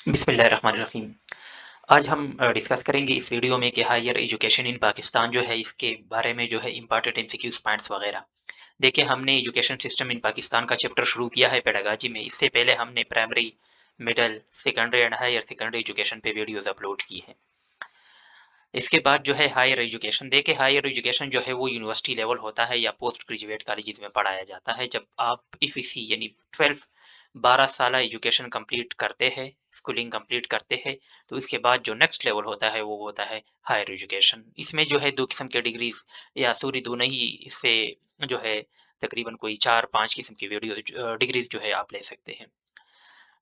बिस्मिल्लाहिर्रहमानिर्रहीम। आज हम डिस्कस करेंगे इस वीडियो में कि हायर एजुकेशन इन पाकिस्तान जो है इसके बारे में जो है इम्पोर्टेंट एमसीक्यूज़ पॉइंट्स वगैरह। देखिए हमने एजुकेशन सिस्टम इन पाकिस्तान का चैप्टर शुरू किया है पेडागॉजी में। इससे पहले हमने primary, middle, secondary and higher secondary education पे वीडियोज़ अपलोड की हैं। इसके बाद जो है हायर एजुकेशन, देखिए हायर एजुकेशन जो है वो यूनिवर्सिटी लेवल होता है या पोस्ट ग्रेजुएट कॉलेजेस में पढ़ाया जाता है। जब आप ईफीसी यानी 12 साल एजुकेशन कंप्लीट करते हैं, स्कूलिंग कंप्लीट करते हैं, तो इसके बाद जो नेक्स्ट लेवल होता है वो होता है हायर एजुकेशन। इसमें जो है 2 किस्म के डिग्रीज़ या सॉरी 2 नहीं, इससे जो है तकरीबन कोई 4-5 किस्म की डिग्रीज़ जो है आप ले सकते हैं।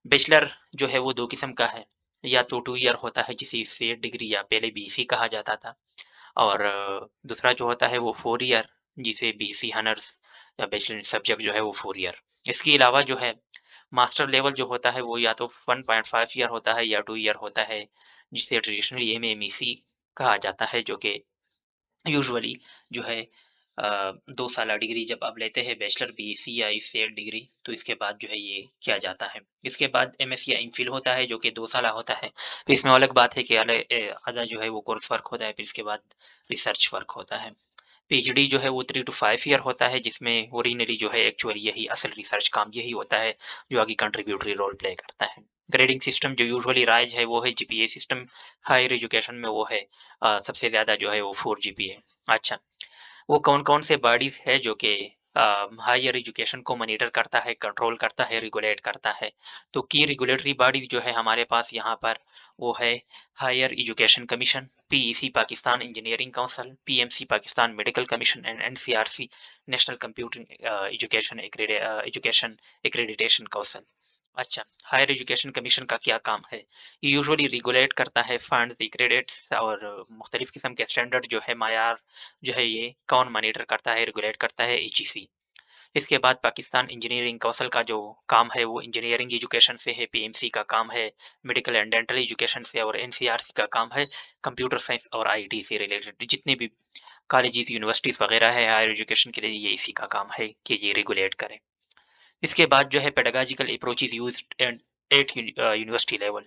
बैचलर जो है वो 2 किस्म का है, या तो 2 ईयर होता है जिसे सीएट डिग्री या पहले बीएससी कहा जाता था, और दूसरा जो होता है वो 4 ईयर जिसे बीएससी हॉनर्स या बैचलर इन सब्जेक्ट जो है वो 4 ईयर। इसके अलावा जो है मास्टर लेवल जो होता है वो या तो 1.5 ईयर होता है या 2 ईयर होता है, जिसे ट्रेडिशनली एमएमईसी कहा जाता है, जो कि यूजुअली जो है 2 साला डिग्री जब आप लेते हैं बैचलर बीएससी या इससे डिग्री, तो इसके बाद जो है ये किया जाता है। इसके बाद एमएससी या एमफिल होता है जो कि 2 साला होता है। तो इसमें अलग बात है कि आधा जो है वो कोर्स वर्क होता है, फिर इसके बाद रिसर्च वर्क होता है। पीएचडी जो है वो 3 टू 5 ईयर होता है, जिसमें ओरिजिनली जो है एक्चुअली यही असल रिसर्च काम यही होता है जो आगे कंट्रीब्यूटरी रोल प्ले करता है। ग्रेडिंग सिस्टम जो यूजुअली राइज है वो है जीपीए सिस्टम। हायर एजुकेशन में वो है सबसे ज़्यादा जो है वो 4 जीपीए। अच्छा, वो कौन-कौन से बॉडीज़ है जो कि हायर एजुकेशन को मॉनिटर करता है, कंट्रोल करता है, रेगुलेट करता है। तो की रेगुलेटरी बॉडीज़ जो है हमारे पास यहाँ पर वो है higher education commission, PEC Pakistan engineering council, PMC Pakistan medical commission and NCRC national computing education accreditation council. अच्छा, हायर एजुकेशन कमीशन का क्या काम है? ये यूजुअली रेगुलेट करता है फंड्स, क्रेडिट्स और मुख्तलिफ किस्म के स्टैंडर्ड जो है मायार जो है ये कौन मॉनिटर करता है, रेगुलेट करता है? एचईसी। इसके बाद पाकिस्तान इंजीनियरिंग काउंसिल का जो काम है वो इंजीनियरिंग एजुकेशन से है, पीएमसी का काम है मेडिकल एंड डेंटल एजुकेशन से, और एनसीआरसी का काम है कंप्यूटर साइंस और आईटी से रिलेटेड जितने भी कॉलेजेस, यूनिवर्सिटीज वगैरह है हायर एजुकेशन के लिए, ये इसी का काम है कि ये रेगुलेट करे। इसके बाद जो है pedagogical approaches used and at university level.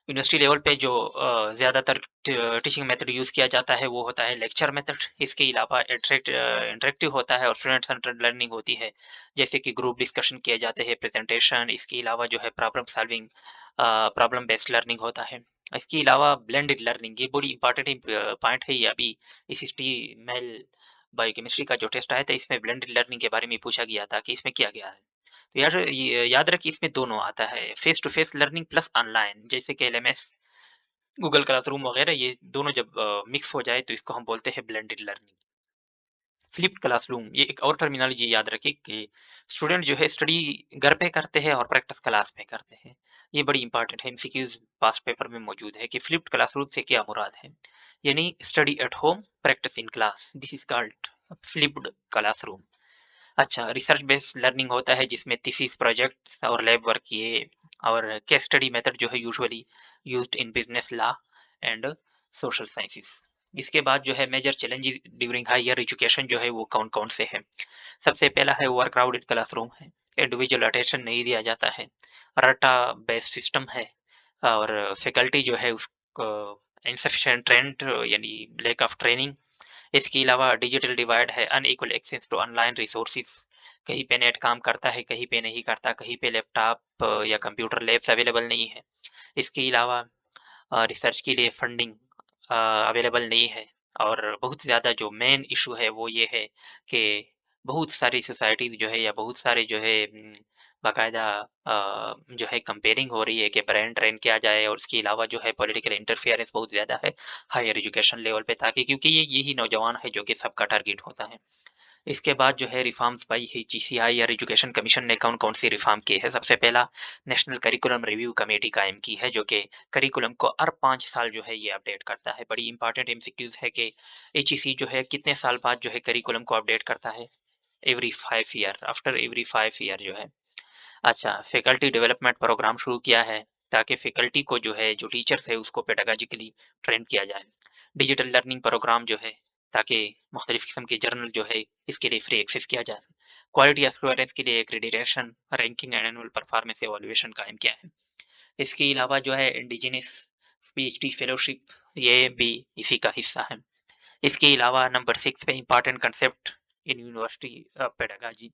University level पे जो ज़्यादातर टीचिंग मेथड यूज़ किया जाता है वो होता है लेक्चर मेथड। इसके अलावा इंटरेक्टिव होता है और स्टूडेंट सेंटर्ड लर्निंग होती है, जैसे कि ग्रुप डिस्कशन किए जाते हैं, प्रेजेंटेशन। इसके अलावा जो है problem solving, problem based learning होता है। इसके अलावा ब्लेंडेड लर्निंग, ये बड़ी इंपॉर्टेंट पॉइंट है। ये अभी एसएसटी मेल बायोकेमिस्ट्री का जो टेस्ट आया था इसमें ब्लेंडेड लर्निंग के बारे में पूछा गया था कि इसमें क्या गया है। तो यार ये याद रखिए इसमें दोनों आता है, face to face learning plus online, जैसे कि एलएमएस, गूगल क्लासरूम वगैरह, ये दोनों जब मिक्स हो जाए तो इसको हम बोलते हैं ब्लेंडेड लर्निंग। फ्लिप्ड क्लासरूम, ये एक और टर्मिनोलॉजी याद रखिए कि स्टूडेंट जो है स्टडी घर पे करते हैं और प्रैक्टिस क्लास में करते हैं। ये बड़ी इंपॉर्टेंट है, एमसीक्यूज पास्ट पेपर में मौजूद है कि फ्लिप्ड क्लासरूम से क्या मुराद है। यानी study at home, practice in class, this is called flipped classroom. अच्छा, रिसर्च बेस्ड लर्निंग होता है जिसमें थीसिस, प्रोजेक्ट्स और लैब वर्क, ये और केस स्टडी मेथड जो है usually used in business law and social sciences. इसके बाद जो है major challenges during higher education जो है वो कौन कौन से हैं। सबसे पहला है ओवर क्राउडेड क्लासरूम है, इंडिविजुअल अटेंशन नहीं दिया जाता है, रटा बेस्ड सिस्टम है, और फैकल्टी जो है उसको इनसफिशिएंट ट्रेंड यानी लैक ऑफ ट्रेनिंग। इसके अलावा डिजिटल डिवाइड है, unequal access to online resources. कहीं पे नेट काम करता है, कहीं पे नहीं करता, कहीं पे लैपटॉप या कंप्यूटर लैब्स अवेलेबल नहीं है। इसके अलावा रिसर्च के लिए फंडिंग अवेलेबल नहीं है, और बहुत ज़्यादा जो मेन इशू है वो ये है कि बहुत सारी सोसाइटीज़ जो है या बहुत सारे जो है बाकायदा जो है कंपेयरिंग हो रही है कि ब्रांड ट्रेन किया जाए, और इसके अलावा जो है पॉलिटिकल इंटरफेरेंस बहुत ज़्यादा है हायर एजुकेशन लेवल पे, ताकि क्योंकि ये यही नौजवान है जो कि सबका टारगेट होता है। इसके बाद जो है reforms by HEC, higher education commission ने कौन कौन सी रिफॉर्म की है। सबसे पहला नेशनल करिकुलम रिव्यू कमेटी कायम की है, जो कि करिकुलम को हर 5 साल जो है ये अपडेट करता है। बड़ी इंपॉर्टेंट एमसीक्यूज है कि एचईसी जो है कितने साल बाद जो है करिकुलम को अपडेट करता है। Every 5 year, after every 5 year जो है। अच्छा, फैकल्टी डेवलपमेंट प्रोग्राम शुरू किया है ताकि फैकल्टी को जो है जो टीचर्स है उसको पेडागॉजिकली ट्रेन किया जाए। डिजिटल लर्निंग प्रोग्राम जो है ताकि मुख्तलिफ किस्म के जर्नल जो है इसके लिए फ्री एक्सेस किया जाए। क्वालिटी एश्योरेंस के लिए accreditation, ranking and annual performance evolution कायम किया है। इसके अलावा जो है इंडिजिनस पीएचडी फेलोशिप, ये भी इसी का हिस्सा है। इसके अलावा नंबर 6 पे important concept in university pedagogy.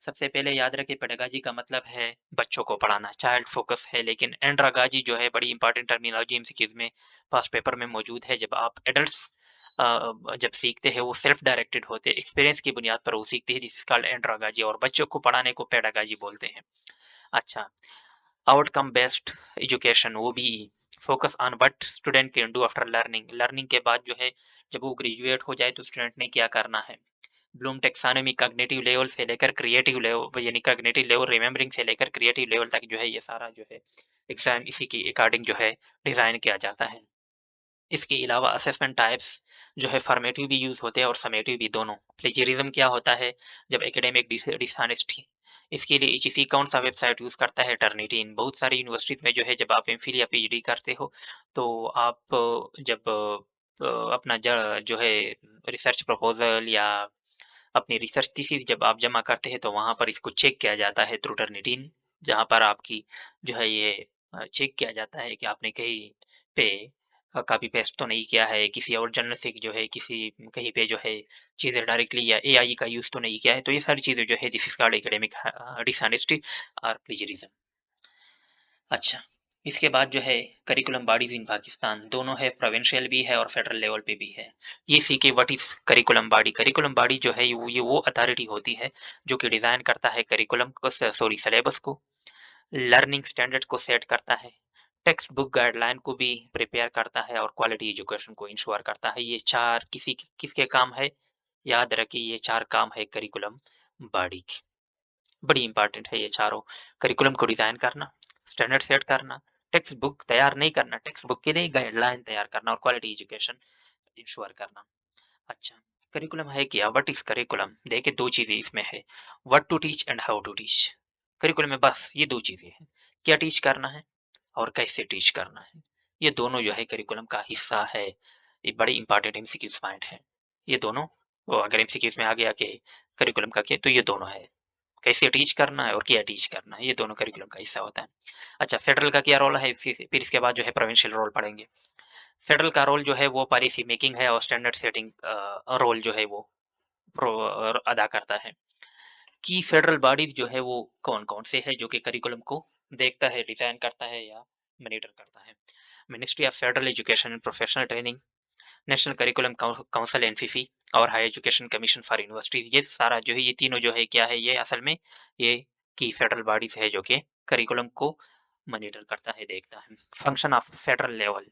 सबसे पहले याद रखें, पेडागॉजी का मतलब है बच्चों को पढ़ाना, चाइल्ड फोकस है। लेकिन एंड्रागॉजी जो है बड़ी इंपॉर्टेंट टर्मिनोलॉजी एमसीक्यूज में पास पेपर में मौजूद है। जब आप एडल्ट्स जब सीखते हैं वो सेल्फ डायरेक्टेड होते हैं, एक्सपीरियंस की बुनियाद पर वो सीखते हैं, दिस इज कॉल्ड एंड्रागॉजी। और बच्चों को पढ़ाने को पेडागॉजी बोलते हैं। अच्छा, आउटकम बेस्ड एजुकेशन, वो भी focus on what student can do after learning. Learning के बाद जो है जब वो ग्रेजुएट हो जाए तो स्टूडेंट ने क्या करना है। ब्लूम टेक्सोनोमी कॉग्निटिव लेवल से लेकर क्रिएटिव लेवल, यानी कॉग्निटिव लेवल रिमेम्बरिंग से लेकर क्रिएटिव लेवल तक जो है ये सारा जो है एग्जाम इसी के अकॉर्डिंग जो है डिजाइन किया जाता है। इसके अलावा असेसमेंट टाइप्स जो है फॉर्मेटिव भी यूज होते हैं और समेटिव भी, दोनों। प्लेजरिज्म क्या होता है, जब एकेडमिक डिसऑनेस्टी। इसके लिए एचईसी कौन सा वेबसाइट यूज करता है, टर्निटिन। बहुत सारी यूनिवर्सिटीज में जो है जब आप एमफिल या पीएचडी करते हो तो आप जब अपना जो है रिसर्च प्रपोजल या अपनी रिसर्च थीसिस जब आप जमा करते हैं तो वहां पर इसको चेक किया जाता है थ्रू टर्निटिन, जहां पर आपकी जो है ये चेक किया जाता है कि आपने कहीं पे कॉपी पेस्ट तो नहीं किया है, किसी और जर्नल से जो है किसी कहीं पे जो है चीजें डायरेक्टली या एआई का यूज तो नहीं किया है। तो ये सारी चीजें जो है this is called academic dishonesty और प्लेजरिज्म। अच्छा, इसके बाद जो है करिकुलम बॉडीज इन पाकिस्तान, दोनों है, प्रोविंशियल भी है और फेडरल लेवल पे भी है। ये सीखे what is curriculum body. Curriculum body जो है ये वो अथॉरिटी होती है जो कि डिजाइन करता है करिकुलम को, सॉरी सिलेबस को, लर्निंग स्टैंडर्ड को सेट करता है, टेक्स्ट बुक गाइडलाइन को भी प्रिपेयर करता है और क्वालिटी एजुकेशन को इंश्योर करता है। ये चार किसके काम है, याद रखिए ये चार काम है करिकुलम बॉडी की। बड़ी इंपॉर्टेंट है ये चारों। करिकुलम को डिजाइन करना, स्टैंडर्ड सेट करना, टेक्स्ट बुक तैयार नहीं करना, टेक्स्ट बुक के लिए गाइडलाइन तैयार करना और क्वालिटी एजुकेशन इंश्योर करना। अच्छा, करिकुलम है क्या, व्हाट इज करिकुलम। देखिए दो चीजें इसमें है, what to teach and how to teach. Curriculum में बस ये दो चीजें हैं, क्या टीच करना है और कैसे टीच करना है। ये दोनों जो है करिकुलम का हिस्सा है। ये बड़े इंपॉर्टेंट एमसीक्यूज पॉइंट है ये दोनों। वो अगर एमसीक्यूज में आ गया कि करिकुलम का क्या, तो ये दोनों है, कैसे टीच करना है और क्या टीच करना है, ये दोनों करिकुलम का हिस्सा होता है। अच्छा, फेडरल का क्या रोल है, फिर इसके बाद जो है प्रोविंशियल रोल पढ़ेंगे। फेडरल का रोल जो है वो पॉलिसी मेकिंग है और स्टैंडर्ड सेटिंग रोल जो है वो अदा करता है। कि फेडरल बॉडीज जो है वो कौन कौन से है जो कि करिकुलम को देखता है, डिजाइन करता है या मॉनिटर करता है। Ministry of federal education and professional training, national curriculum council NCC और high education commission for universities. ये सारा जो है ये तीनों जो है क्या है, ये असल में ये की फेडरल बॉडीज है जो कि करिकुलम को मॉनिटर करता है, देखता है। Function of federal level,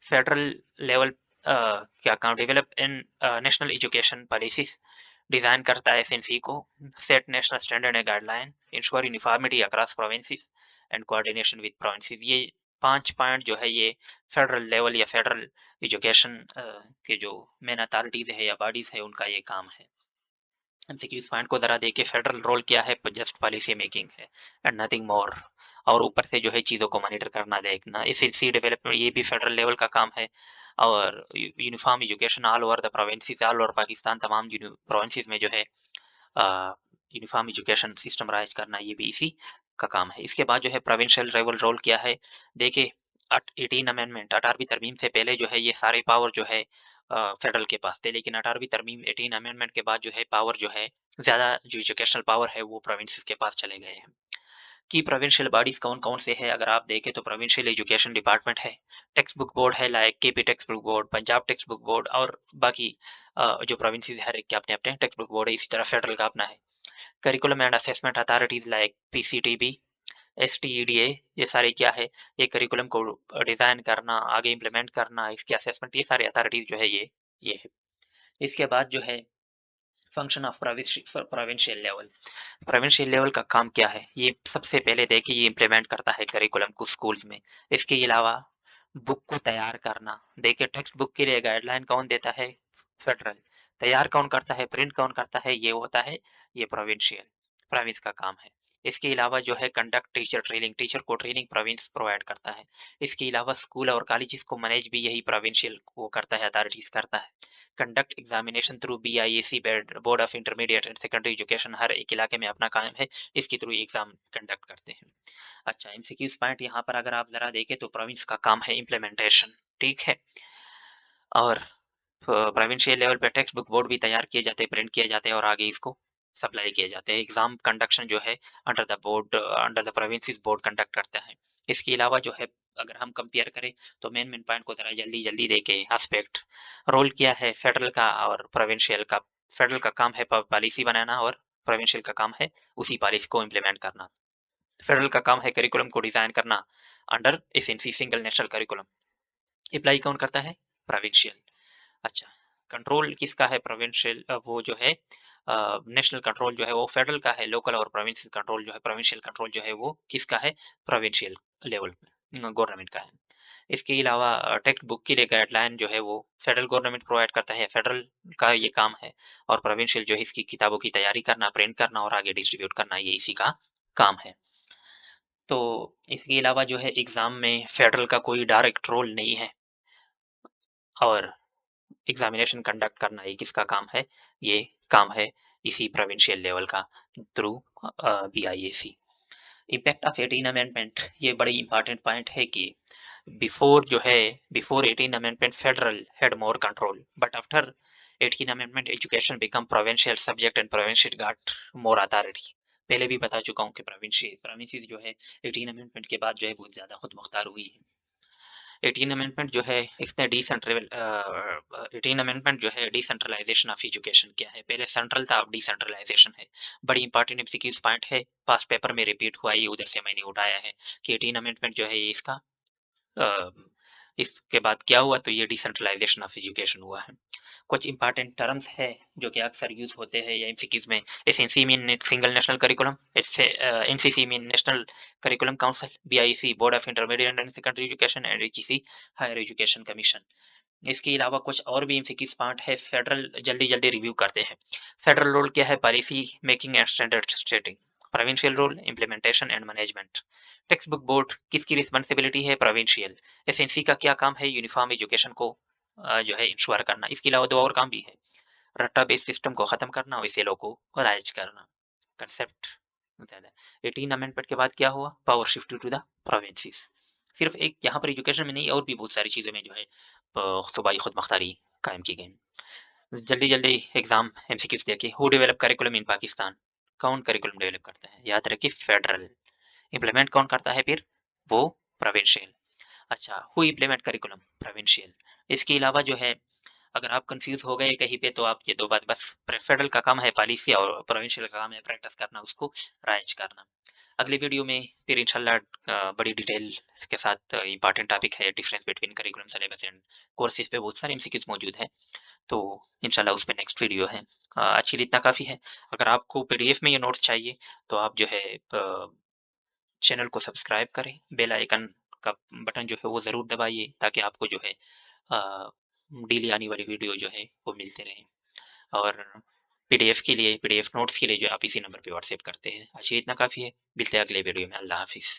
federal level क्या काम, develop in national education policies, design करता है एसएनसी को, set national standard and guideline, ensure uniformity across provinces and coordination with provinces. ये 5 पॉइंट जो है ये फेडरल लेवल या फेडरल एजुकेशन के जो मेन अथॉरिटीज है या बॉडीज है उनका ये काम है। एमसीक्यूज पॉइंट को जरा देखिए, फेडरल रोल क्या है, जस्ट पॉलिसी मेकिंग है एंड नथिंग मोर। और ऊपर से जो है चीज़ों को मॉनिटर करना, देखना। एसएनसी डेवलपमेंट ये भी फेडरल लेवल का काम है। और uniform education all over the provinces, all over Pakistan तमाम प्रोविंसेस में जो है यूनिफॉर्म एजुकेशन सिस्टम राइज करना, ये भी इसी का काम है। इसके बाद जो है प्रोविंशियल लेवल रोल क्या है, देखिए 18 अमेंडमेंट, 18वीं तरमीम से पहले जो है ये सारे पावर जो है फेडरल के पास थे, लेकिन 18वीं तरमीम 18 अमेंडमेंट के बाद जो है पावर जो है ज्यादा, जो एजुकेशनल पावर है वो प्रोविंसेस के पास चले गए हैं। की प्रोविंशियल बॉडीज कौन कौन से है, अगर आप देखें तो प्रोविंशियल एजुकेशन डिपार्टमेंट है, टेक्स्ट बुक बोर्ड है like KP text book board, Punjab text book board और बाकी जो प्रोविंसेस है हर एक के अपने अपने टेक्स्ट बुक बोर्ड है। इसी तरह फेडरल का अपना है। Curriculum and assessment authorities like PCTB, STEDA, ये सारे क्या है, ये करिकुलम को डिजाइन करना, आगे इम्प्लीमेंट करना, इसके असेसमेंट, ये सारे अथॉरिटीज जो है ये है। इसके बाद जो है function of provincial level, provincial level का काम क्या है, ये सबसे पहले देखिए ये इम्प्लीमेंट करता है करिकुलम को स्कूल्स में। इसके अलावा बुक को तैयार करना, देखिए टेक्स्ट बुक के लिए गाइडलाइन कौन देता है, फेडरल। तैयार कौन करता है, प्रिंट कौन करता है, ये होता है ये प्रोविंशियल, प्रोविंस का काम है। इसके अलावा जो है कंडक्ट टीचर ट्रेनिंग, टीचर को ट्रेनिंग प्रोविंस प्रोवाइड करता है। इसके अलावा स्कूल और कॉलेजेस को मैनेज भी यही प्रोविंशियल वो करता है, अथॉरिटीज करता है। Conduct examination through BIAC, board of intermediate and secondary education, हर एक इलाके में अपना काम है, इसके थ्रू एग्जाम कंडक्ट करते हैं। अच्छा, एमसीक्यूज़ पॉइंट यहाँ पर अगर आप ज़रा देखें तो प्रोविंस का काम है इम्प्लीमेंटेशन, ठीक है? और प्रोविंशियल लेवल पे टेक्स्ट बुक बोर्ड भी तैयार किए जाते हैं, प्रिंट किए जाते हैं और आगे इसको सप्लाई किए जाते हैं। एग्ज़ाम कंडक्शन जो है under the provinces board conduct करता है। इसके अलावा जो है अगर हम कंपेयर करें तो मेन पॉइंट को ज़रा जल्दी-जल्दी देखें एस्पेक्ट। रोल क्या है फेडरल का और प्रोविंशियल का? फेडरल का काम है प पॉलिसी बनाना और प्रोविंशियल का काम है उसी पॉलिसी को इम्प्लीमेंट करना। फेडरल का काम है करिकुलम को डिज़ाइन करना under SNC single national curriculum. Apply कौन करता है? प्रोविंशियल। अच्छा, कंट्रोल किसका है? प्रोविंशियल वो जो है नेशनल कंट्रोल जो है वो फेडरल का है, लोकल और प्रोविंशियल कंट्रोल जो है प्रोविंशियल कंट्रोल जो है वो किसका है? प्रोविंशियल लेवल पे गवर्नमेंट का है। इसके अलावा टेक्स्ट बुक के लिए गाइडलाइन जो है वो फेडरल गवर्नमेंट प्रोवाइड करता है, फेडरल का ये काम है और प्रोविंशियल जो है इसकी किताबों की तैयारी करना, प्रिंट करना और आगे डिस्ट्रीब्यूट करना ये इसी का काम है। तो इसके अलावा जो है एग्ज़ाम में फेडरल का कोई डायरेक्ट रोल नहीं है और एग्जामिनेशन कंडक्ट करना ये किसका काम है? ये काम है इसी प्रोविंशियल लेवल का थ्रू बीआईएसी। इम्पैक्ट ऑफ 18 अमेंडमेंट ये बड़ी इंपॉर्टेंट पॉइंट है कि before 18 amendment federal had more control but after 18 amendment education become provincial subject and provincial got more authority. पहले भी बता चुका हूँ कि प्रोविंसेस जो है 18 अमेंडमेंट के बाद जो है बहुत ज्यादा खुद मुख्तार हुई है। 18 अमेंडमेंट जो है इसने 18 अमेंडमेंट जो है डिसेंट्रलाइजेशन ऑफ एजुकेशन किया है। पहले सेंट्रल था, अब डिसेंट्रलाइजेशन है। बड़ी इंपॉर्टेंट एमसीक्यूज पॉइंट है, पास पेपर में रिपीट हुआ, ये उधर से मैंने उठाया है कि 18 अमेंडमेंट जो है ये इसका इसके बाद क्या हुआ, तो ये डिसेंट्रलाइजेशन ऑफ एजुकेशन हुआ है। कुछ इंपॉर्टेंट टर्म्स है जो कि अक्सर यूज होते हैं या एमसीक्यूज में। SNC mean single national curriculum, NCC mean national curriculum council, BIC board of intermediate and secondary education and HEC higher education commission. इसके अलावा कुछ और भी एमसीक्यूज पार्ट है फेडरल, जल्दी जल्दी रिव्यू करते हैं। फेडरल रोल क्या है? Policy making and standard setting. Provincial role implementation and management. Text book board किसकी रिस्पॉन्सिबिलिटी है? प्रोविंशियल। एसएनसी का क्या काम है? यूनिफॉर्म एजुकेशन को जो है इंश्योर करना। इसके अलावा दो और काम भी है, रट्टा बेस्ड सिस्टम को खत्म करना और इसे को राइज करना। कंसेप्ट ज्यादा। 18 अमेंडमेंट के बाद क्या हुआ? Power shift to the provinces. सिर्फ एक यहाँ पर एजुकेशन में नहीं और भी बहुत सारी चीजों में जो है सूबाई खुद मुख्तारी कायम की गई। जल्दी जल्दी एग्जाम एमसीक्यूज देखिए। हु डेवलप करिकुलम इन पाकिस्तान? कौन करिकुलम डेवलप करता है? याद रखिए फेडरल। इम्प्लीमेंट कौन करता है फिर? वो प्रोविंशियल। अच्छा, हु इम्प्लीमेंट करिकुलम? प्रोविंशियल। इसके अलावा जो है अगर आप कंफ्यूज हो गए कहीं पे तो आप ये दो बात बस, फेडरल का काम है पॉलिसी और प्रोविंशियल का काम है प्रैक्टिस करना, उसको राइज करना। अगली वीडियो में फिर इंशाल्लाह बड़ी डिटेल के साथ इंपॉर्टेंट टॉपिक है difference between curriculum syllabus and courses पे बहुत सारे एमसीक्यूज मौजूद है, तो इंशाल्लाह उस पे नेक्स्ट वीडियो है। अच्छी इतना काफ़ी है। अगर आपको पीडीएफ में ये नोट्स चाहिए तो आप जो है चैनल को सब्सक्राइब करें, बेल आइकन का बटन जो है वो ज़रूर दबाइए ताकि आपको जो है डेली आने वाली वीडियो जो है वो मिलते रहें। और पीडीएफ के लिए, पीडीएफ नोट्स के लिए जो आप इसी नंबर पे व्हाट्सएप करते हैं। अच्छा इतना काफ़ी है, मिलते हैं अगले वीडियो में। अल्लाह हाफिज़।